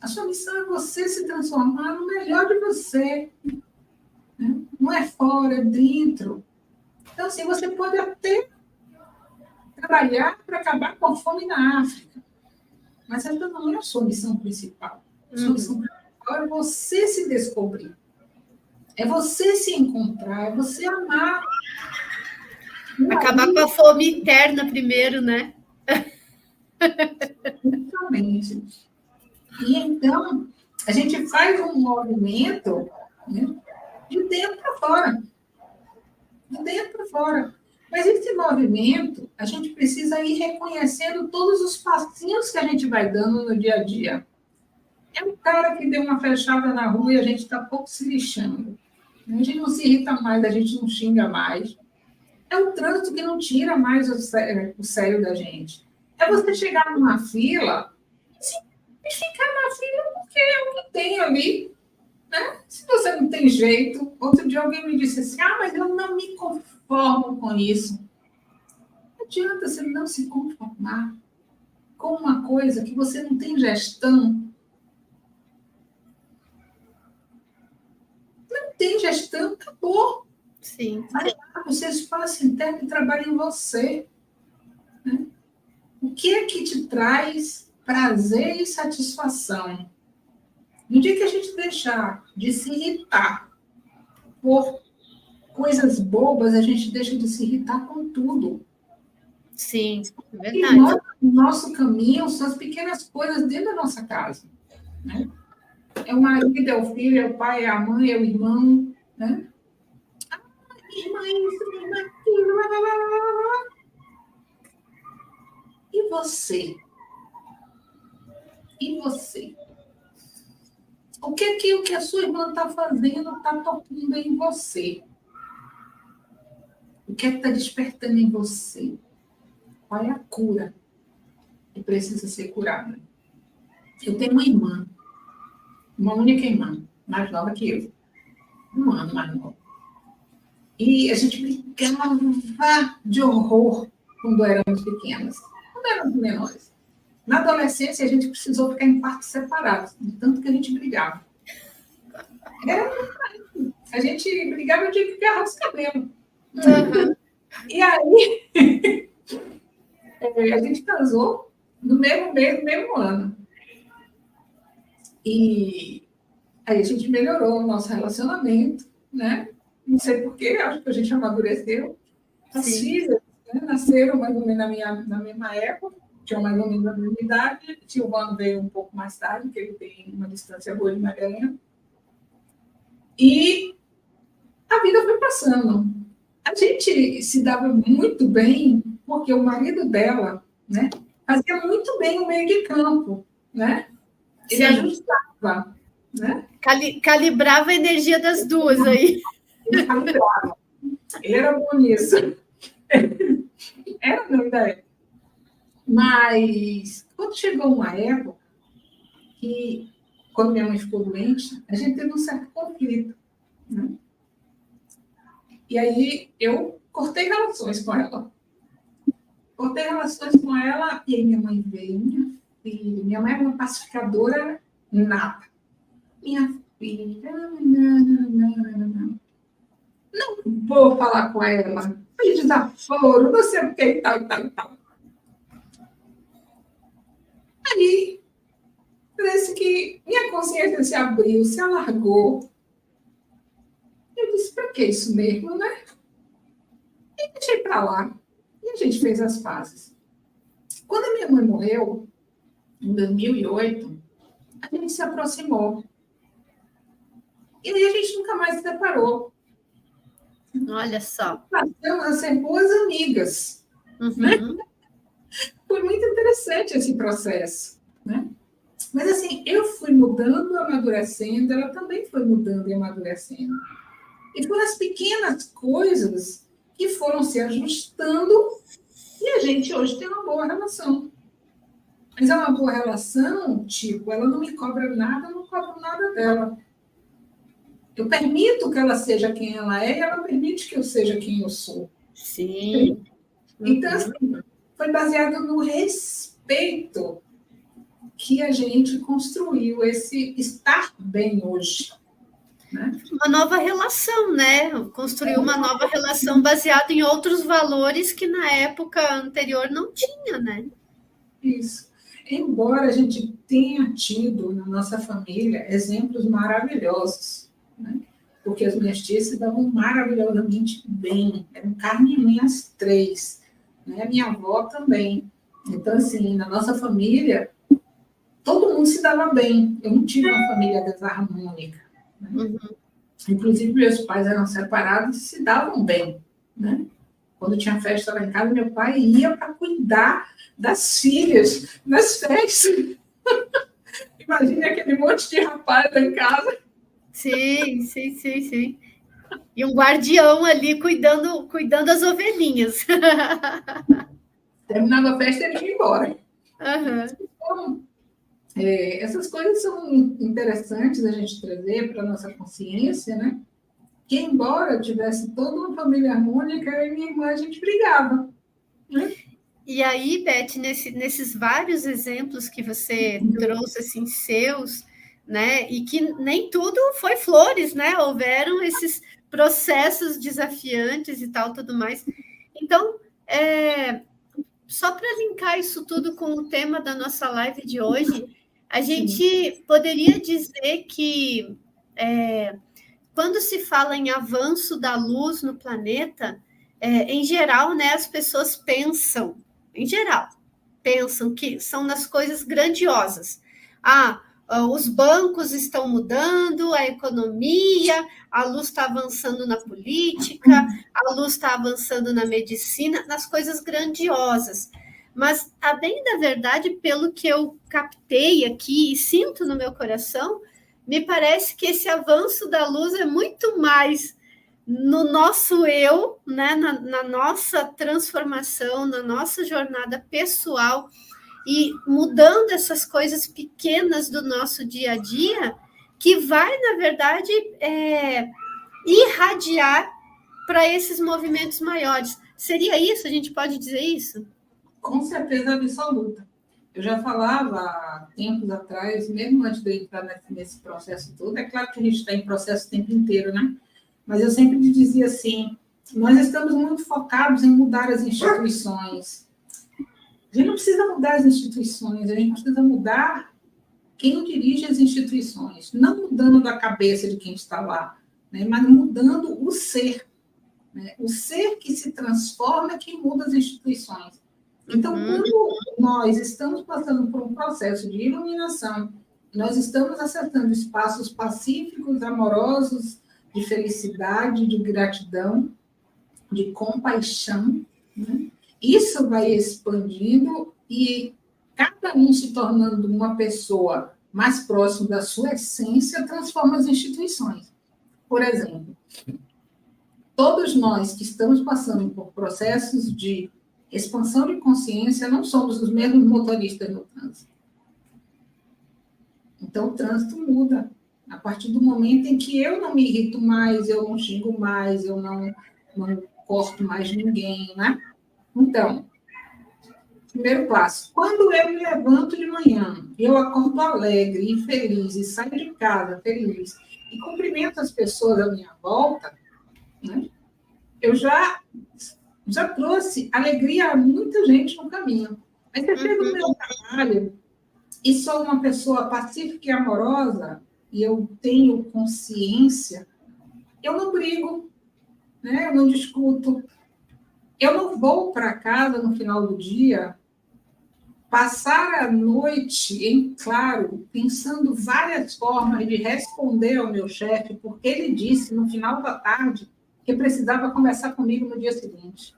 A sua missão é você se transformar no melhor de você. Né? Não é fora, é dentro. Então, assim, você pode até trabalhar para acabar com a fome na África, mas essa não é a sua missão principal. A sua missão principal é você se descobrir. É você se encontrar, é você amar. Acabar com a fome interna primeiro, né? Exatamente. E então, a gente faz um movimento, né, de dentro para fora. De dentro para fora. Mas esse movimento, a gente precisa ir reconhecendo todos os passinhos que a gente vai dando no dia a dia. É um cara que deu uma fechada na rua e a gente está pouco se lixando. A gente não se irrita mais, a gente não xinga mais. É um trânsito que não tira mais o sério da gente. É você chegar numa fila e ficar na fila porque é o que tem ali. Né? Se você não tem jeito, outro dia alguém me disse assim, mas eu não me conformo com isso. Não adianta você não se conformar com uma coisa que você não tem gestão. Não tem gestão, acabou. Sim. Vai lá, o seu espaço interno trabalha em você. Né? O que é que te traz prazer e satisfação? No dia que a gente deixar de se irritar por coisas bobas, a gente deixa de se irritar com tudo. Sim, é verdade. O nosso caminho são as pequenas coisas dentro da nossa casa. Né? É o marido, é o filho, é o pai, é a mãe, é o irmão. Né? Minha irmã isso, minha irmã aquilo. Blá, blá, blá, blá. E você? E você? O que a sua irmã está fazendo está tocando em você? O que é que está despertando em você? Qual é a cura que precisa ser curada? Eu tenho uma única irmã, mais nova que eu. 1 ano mais nova. E a gente brigava de horror quando éramos pequenas, quando éramos menores. Na adolescência, a gente precisou ficar em quartos separados, de tanto que a gente brigava. A gente brigava de agarrar os cabelos. Uhum. E aí, a gente casou no mesmo mês, no mesmo ano. E aí a gente melhorou o nosso relacionamento, né? Não sei porquê, acho que a gente amadureceu. As filhas, né, nasceram mais ou menos na mesma época, tinham mais ou menos a mesma idade. O Silvano veio um pouco mais tarde, porque ele tem uma distância boa de Magalhães. E a vida foi passando. A gente se dava muito bem, porque o marido dela, né, fazia muito bem o meio de campo, né? Ele ajustava, né? Calibrava a energia das duas aí. Ele calibrava. Ele era bom nisso. Era, não, ainda é. Mas, quando chegou uma época que, quando minha mãe ficou doente, a gente teve um certo conflito. Né? E aí, eu cortei relações com ela. E aí minha mãe veio, minha filha. Minha mãe era uma pacificadora nata. Minha filha, não vou falar com ela. Aí desaforo, não sei o que e tal. Aí, parece que minha consciência se abriu, se alargou. Eu disse, para que isso mesmo, né? E deixei para lá. E a gente fez as pazes. Quando a minha mãe morreu, em 2008, a gente se aproximou. E aí a gente nunca mais se separou. Olha só. Passamos a ser boas amigas. Uhum. Né? Foi muito interessante esse processo. Né? Mas, assim, eu fui mudando, amadurecendo, ela também foi mudando e amadurecendo. E foram as pequenas coisas que foram se ajustando e a gente hoje tem uma boa relação. Mas é uma boa relação, tipo, ela não me cobra nada, eu não cobro nada dela. Eu permito que ela seja quem ela é e ela permite que eu seja quem eu sou. Sim. Então, assim, foi baseado no respeito que a gente construiu esse estar bem hoje. Né? Uma nova relação, né? Construiu uma nova relação baseada em outros valores que na época anterior não tinha, né? Isso. Embora a gente tenha tido na nossa família exemplos maravilhosos, né? Porque as minhas tias se davam maravilhosamente bem, eram carne e unha as três, né? Minha avó também. Então, assim, na nossa família, todo mundo se dava bem. Eu não tive uma família desarmônica. Né? Uhum. Inclusive, meus pais eram separados e se davam bem. Né? Quando tinha festa lá em casa, meu pai ia para cuidar das filhas nas festas. Imagine aquele monte de rapaz lá em casa. Sim, sim, sim, sim. E um guardião ali cuidando das ovelhinhas. Terminava a festa e ele ia embora. Uhum. Então, essas coisas são interessantes a gente trazer para a nossa consciência, né? Que, embora tivesse toda uma família harmônica, eu e minha irmã, a gente brigava. Né? E aí, Beth, nesses vários exemplos que você trouxe, assim, seus, né? E que nem tudo foi flores, né? Houveram esses processos desafiantes e tal, tudo mais. Então, só para linkar isso tudo com o tema da nossa live de hoje, a gente poderia dizer que quando se fala em avanço da luz no planeta, em geral, né, as pessoas pensam, em geral, pensam que são nas coisas grandiosas. Os bancos estão mudando, a economia, a luz está avançando na política, a luz está avançando na medicina, nas coisas grandiosas. Mas, a bem da verdade, pelo que eu captei aqui e sinto no meu coração, me parece que esse avanço da luz é muito mais no nosso eu, né, na nossa transformação, na nossa jornada pessoal e mudando essas coisas pequenas do nosso dia a dia, que vai, na verdade, irradiar para esses movimentos maiores. Seria isso? A gente pode dizer isso? Com certeza absoluta. Eu já falava há tempos atrás, mesmo antes de eu entrar nesse processo todo, é claro que a gente está em processo o tempo inteiro, né? Mas eu sempre dizia assim, nós estamos muito focados em mudar as instituições. A gente não precisa mudar as instituições, a gente precisa mudar quem dirige as instituições, não mudando a cabeça de quem está lá, né? Mas mudando o ser. Né? O ser que se transforma é que muda as instituições. Então, quando nós estamos passando por um processo de iluminação, nós estamos acessando espaços pacíficos, amorosos, de felicidade, de gratidão, de compaixão, né? Isso vai expandindo e cada um se tornando uma pessoa mais próxima da sua essência transforma as instituições. Por exemplo, todos nós que estamos passando por processos de expansão de consciência não somos os mesmos motoristas no trânsito. Então, o trânsito muda. A partir do momento em que eu não me irrito mais, eu não xingo mais, eu não corto mais ninguém, né? Então, primeiro passo. Quando eu me levanto de manhã, eu acordo alegre e feliz, e saio de casa feliz, e cumprimento as pessoas à minha volta, né? Eu já trouxe alegria a muita gente no caminho. Mas eu chego no meu trabalho e sou uma pessoa pacífica e amorosa, e eu tenho consciência, eu não brigo, né? Eu não discuto. Eu não vou para casa no final do dia passar a noite em claro, pensando várias formas de responder ao meu chefe, porque ele disse no final da tarde que precisava conversar comigo no dia seguinte.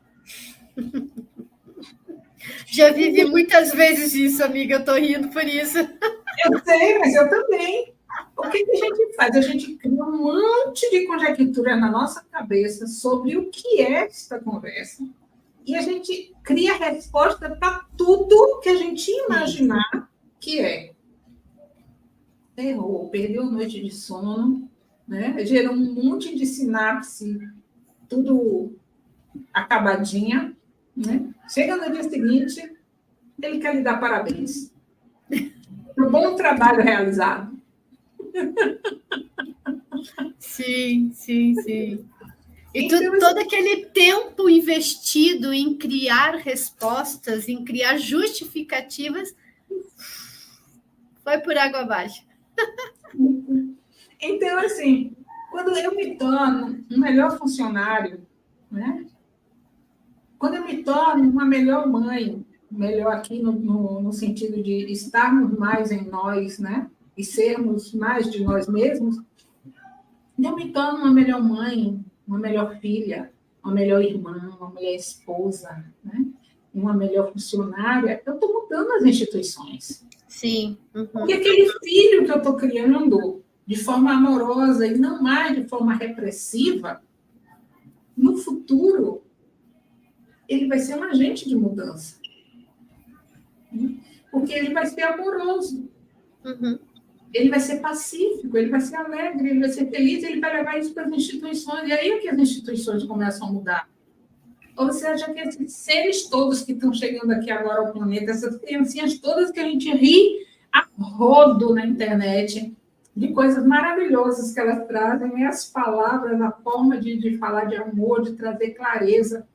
Já vivi muitas vezes isso, amiga, eu tô rindo por isso. Eu sei, mas eu também. O que que a gente faz? A gente cria um monte de conjectura na nossa cabeça sobre o que é esta conversa. E a gente cria resposta para tudo que a gente imaginar que é. Errou, perdeu noite de sono, né? Gerou um monte de sinapse, tudo acabadinha, né? Chega no dia seguinte, ele quer lhe dar parabéns. Um bom trabalho realizado. Sim, sim, sim. E Então, todo aquele tempo investido em criar respostas, em criar justificativas, foi por água abaixo. então, assim, quando eu me torno um melhor funcionário, né? Quando eu me torno uma melhor mãe, melhor aqui no sentido de estarmos mais em nós, né? E sermos mais de nós mesmos, eu me torno uma melhor mãe, uma melhor filha, uma melhor irmã, uma melhor esposa, né? Uma melhor funcionária. Eu estou mudando as instituições. Sim. Porque aquele filho que eu estou criando de forma amorosa e não mais de forma repressiva, no futuro, ele vai ser um agente de mudança. Porque ele vai ser amoroso. Ele vai ser pacífico, ele vai ser alegre, ele vai ser feliz, ele vai levar isso para as instituições. E aí é que as instituições começam a mudar. Ou seja, que esses seres todos que estão chegando aqui agora ao planeta, essas criancinhas todas que a gente ri a rodo na internet, de coisas maravilhosas que elas trazem, as palavras, a forma de falar de amor, de trazer clareza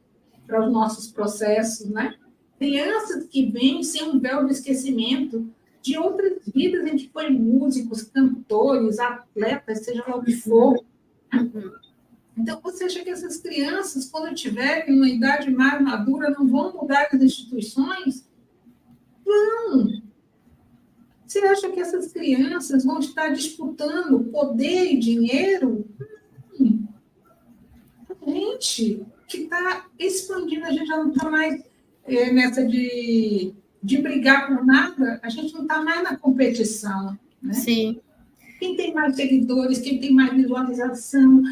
para os nossos processos, né? Crianças que vêm sem um véu de esquecimento de outras vidas em que foram músicos, cantores, atletas, seja lá o que for. Então, você acha que essas crianças, quando tiverem uma idade mais madura, não vão mudar as instituições? Vão. Você acha que essas crianças vão estar disputando poder e dinheiro? A gente que está expandindo, a gente já não está mais nessa de brigar por nada, a gente não está mais na competição, né? Sim. Quem tem mais seguidores, quem tem mais visualização,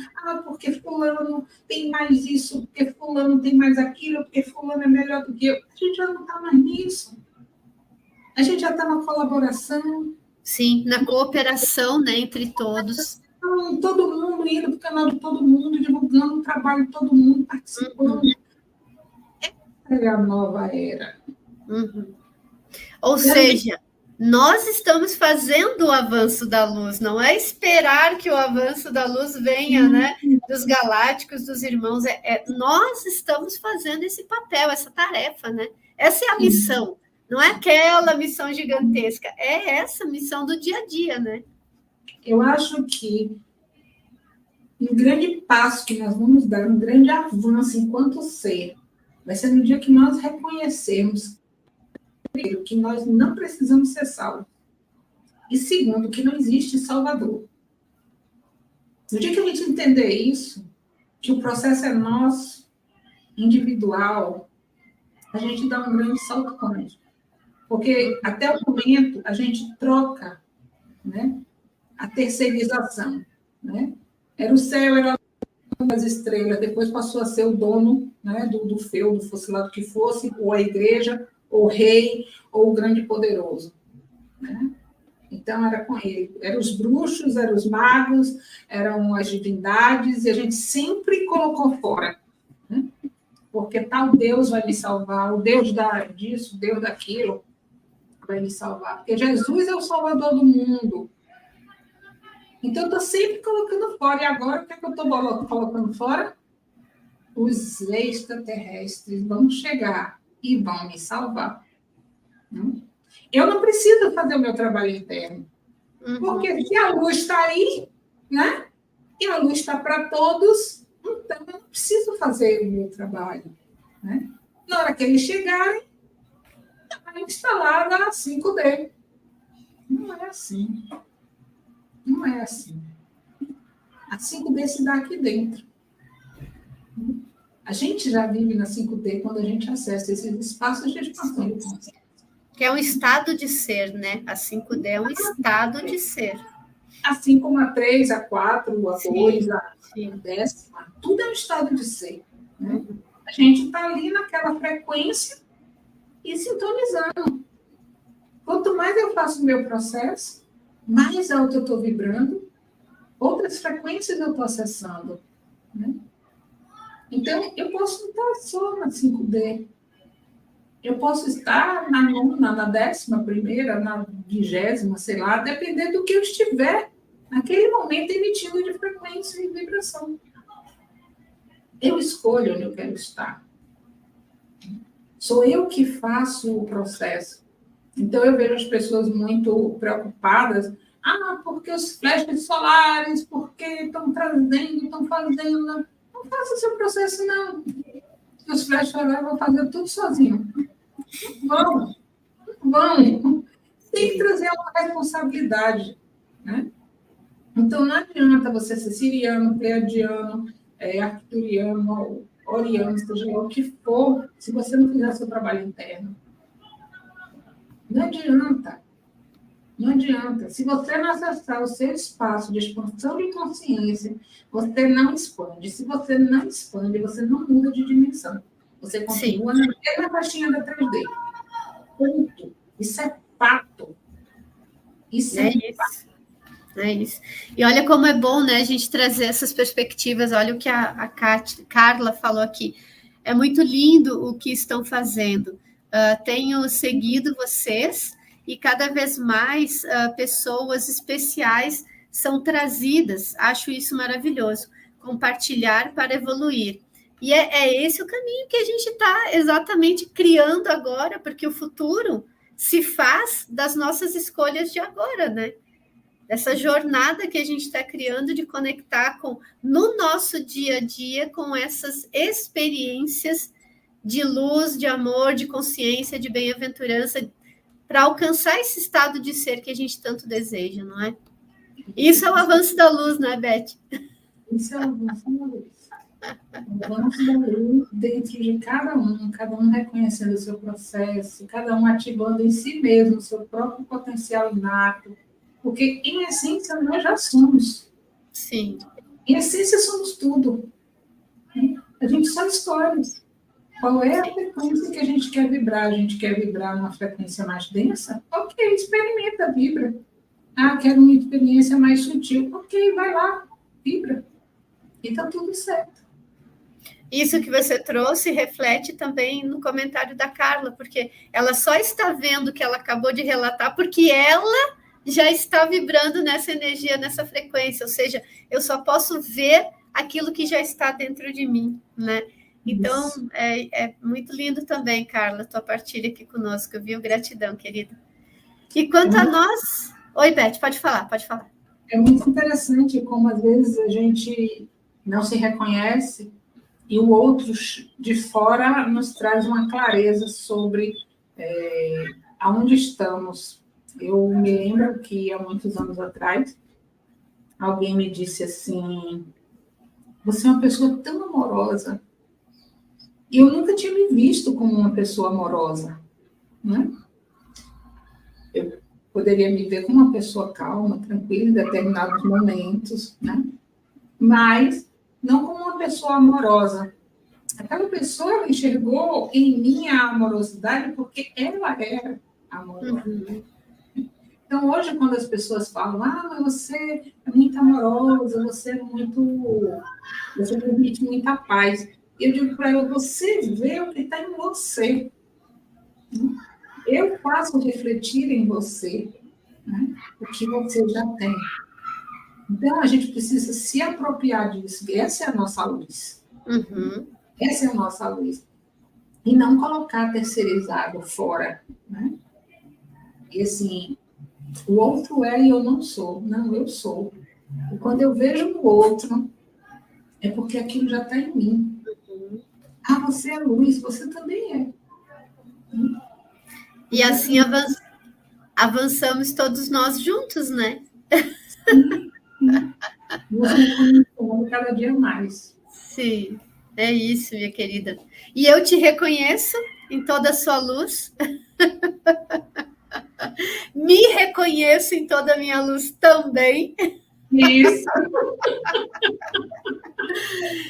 porque fulano tem mais isso, porque fulano tem mais aquilo, porque fulano é melhor do que eu. A gente já não está mais nisso. A gente já está na colaboração. Sim, na cooperação, né, entre todos. Todo mundo indo para o canal de todo mundo, divulgando o trabalho de todo mundo, participando. Essa é a nova era. Ou seja, nós estamos fazendo o avanço da luz, não é esperar que o avanço da luz venha, né, dos galácticos, dos irmãos, nós estamos fazendo esse papel, essa tarefa, né? Essa é a missão, não é aquela missão gigantesca, é essa missão do dia a dia, né? Eu acho que um grande passo que nós vamos dar, um grande avanço enquanto ser, vai ser no dia que nós reconhecermos, primeiro, que nós não precisamos ser salvos. E segundo, que não existe Salvador. No dia que a gente entender isso, que o processo é nosso, individual, a gente dá um grande salto quântico. Porque até o momento a gente troca, né, a terceirização. Né? Era o céu, era as estrelas, depois passou a ser o dono, né, do feudo, fosse lá do que fosse, ou a igreja, ou o rei, ou o grande poderoso. Né? Então, era com ele. Eram os bruxos, eram os magos, eram as divindades, e a gente sempre colocou fora. Né? Porque tal Deus vai me salvar, o Deus disso, o Deus daquilo vai me salvar. Porque Jesus é o salvador do mundo. Então, eu estou sempre colocando fora. E agora, o que é que eu estou colocando fora? Os extraterrestres vão chegar e vão me salvar. Eu não preciso fazer o meu trabalho interno. Porque se a luz está aí, né? E a luz está para todos, então eu não preciso fazer o meu trabalho. Né? Na hora que eles chegarem, a gente está lá na 5D. Não é assim. Não é assim. A 5D se dá aqui dentro. A gente já vive na 5D quando a gente acessa esses espaços de expansão de consciência. Que é um estado de ser, né? A 5D é um estado de ser. Assim como a 3, a 4, a 2, a sim. 10ª, tudo é um estado de ser. Né? A gente está ali naquela frequência e sintonizando. Quanto mais eu faço o meu processo, mais alto eu estou vibrando, outras frequências eu estou acessando. Né? Então, eu posso estar só na 5D. Eu posso estar na 9ª, na 11ª, na 20ª, sei lá, dependendo do que eu estiver naquele momento emitindo de frequência e vibração. Eu escolho onde eu quero estar. Sou eu que faço o processo. Então, eu vejo as pessoas muito preocupadas. Porque os flashes solares, porque estão trazendo, estão fazendo. Não faça o seu processo, não. Os flashes solares vão fazer tudo sozinho. Vão. Tem que trazer uma responsabilidade. Né? Então, não adianta você ser siriano, pleiadiano, arcturiano, oriano, seja lá o que for, se você não fizer seu trabalho interno. Não adianta. Não adianta. Se você não acessar o seu espaço de expansão de consciência, você não expande. Se você não expande, você não muda de dimensão. Você continua na mesma caixinha da 3D. Ponto. Isso é fato. Isso é fato. É isso. E olha como é bom, né, a gente trazer essas perspectivas. Olha o que a Carla falou aqui. É muito lindo o que estão fazendo. Tenho seguido vocês e cada vez mais pessoas especiais são trazidas. Acho isso maravilhoso. Compartilhar para evoluir. E é esse o caminho que a gente está exatamente criando agora, porque o futuro se faz das nossas escolhas de agora, né? Essa jornada que a gente está criando de conectar no nosso dia a dia com essas experiências de luz, de amor, de consciência, de bem-aventurança, para alcançar esse estado de ser que a gente tanto deseja, não é? Isso é o avanço da luz, não é, Beth? Isso é o avanço da luz. O avanço da luz dentro de cada um reconhecendo o seu processo, cada um ativando em si mesmo o seu próprio potencial inato. Porque, em essência, nós já somos. Sim. Em essência, somos tudo. A gente só escolhe qual é a frequência que a gente quer vibrar. A gente quer vibrar numa frequência mais densa? Ok, experimenta, vibra. Quero uma experiência mais sutil. Ok, vai lá, vibra. E está tudo certo. Isso que você trouxe reflete também no comentário da Carla, porque ela só está vendo o que ela acabou de relatar porque ela já está vibrando nessa energia, nessa frequência, ou seja, eu só posso ver aquilo que já está dentro de mim, né? Então, é muito lindo também, Carla, tua partilha aqui conosco, viu? Gratidão, querida. E quanto a nós... Oi, Beth, pode falar. É muito interessante como, às vezes, a gente não se reconhece e o outro de fora nos traz uma clareza sobre aonde estamos. Eu me lembro que, há muitos anos atrás, alguém me disse assim, você é uma pessoa tão amorosa. E eu nunca tinha me visto como uma pessoa amorosa. Né? Eu poderia me ver como uma pessoa calma, tranquila em determinados momentos, né? Mas não como uma pessoa amorosa. Aquela pessoa enxergou em mim a amorosidade porque ela era amorosa. Então, hoje, quando as pessoas falam, mas você é muito amorosa, você transmite muita paz. Eu digo para ela, você vê o que está em você. Eu faço refletir em você, né, o que você já tem. Então, a gente precisa se apropriar disso. Essa é a nossa luz. Essa é a nossa luz. E não colocar terceirizado fora. Né? E assim... O outro é e eu não sou. Não, eu sou. E quando eu vejo no outro, é porque aquilo já está em mim. Você é luz, você também é. E assim avançamos todos nós juntos, né? Sim. Você conhecendo cada dia mais. Sim. É isso, minha querida. E eu te reconheço em toda a sua luz. Me reconheço em toda a minha luz também. Isso.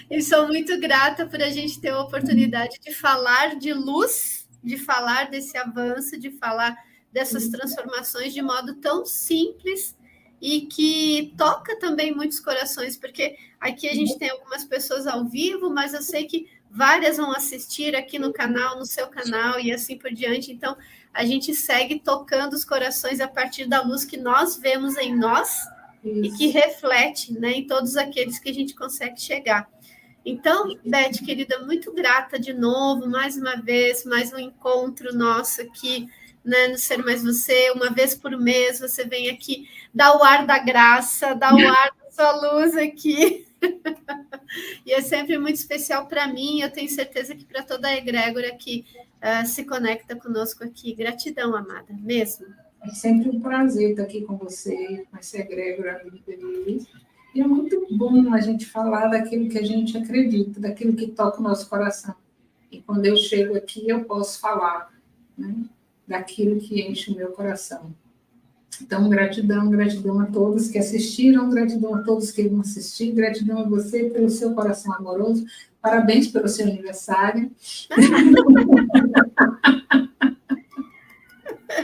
E sou muito grata por a gente ter a oportunidade de falar de luz, de falar desse avanço, de falar dessas transformações de modo tão simples e que toca também muitos corações, porque aqui a gente tem algumas pessoas ao vivo, mas eu sei que várias vão assistir aqui no canal, no seu canal e assim por diante. Então, a gente segue tocando os corações a partir da luz que nós vemos em nós e que reflete, né, em todos aqueles que a gente consegue chegar. Então, Beth, querida, muito grata de novo, mais uma vez, mais um encontro nosso aqui, né, no Ser Mais Você. Uma vez por mês você vem aqui, dá o ar da graça, dá o ar da sua luz aqui. E é sempre muito especial para mim, eu tenho certeza que para toda a egrégora que se conecta conosco aqui. Gratidão, amada, mesmo. É sempre um prazer estar aqui com você, com essa egrégora amiga Denise. E é muito bom a gente falar daquilo que a gente acredita, daquilo que toca o nosso coração. E quando eu chego aqui, eu posso falar, né, daquilo que enche o meu coração. Então, gratidão, gratidão a todos que assistiram, gratidão a todos que vão assistir, gratidão a você pelo seu coração amoroso, parabéns pelo seu aniversário.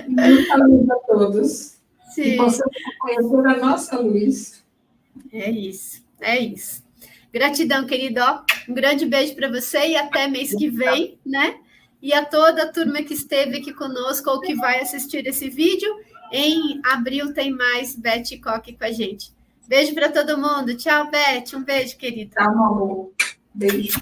E muita luz a todos. Sim. E possamos conhecer a nossa luz. É isso, é isso. Gratidão, querido. Um grande beijo para você e até mês que vem, né? E a toda a turma que esteve aqui conosco ou que vai assistir esse vídeo, em abril tem mais Beth Koch com a gente. Beijo para todo mundo. Tchau, Beth. Um beijo, querida. Tchau, amor. Beijo.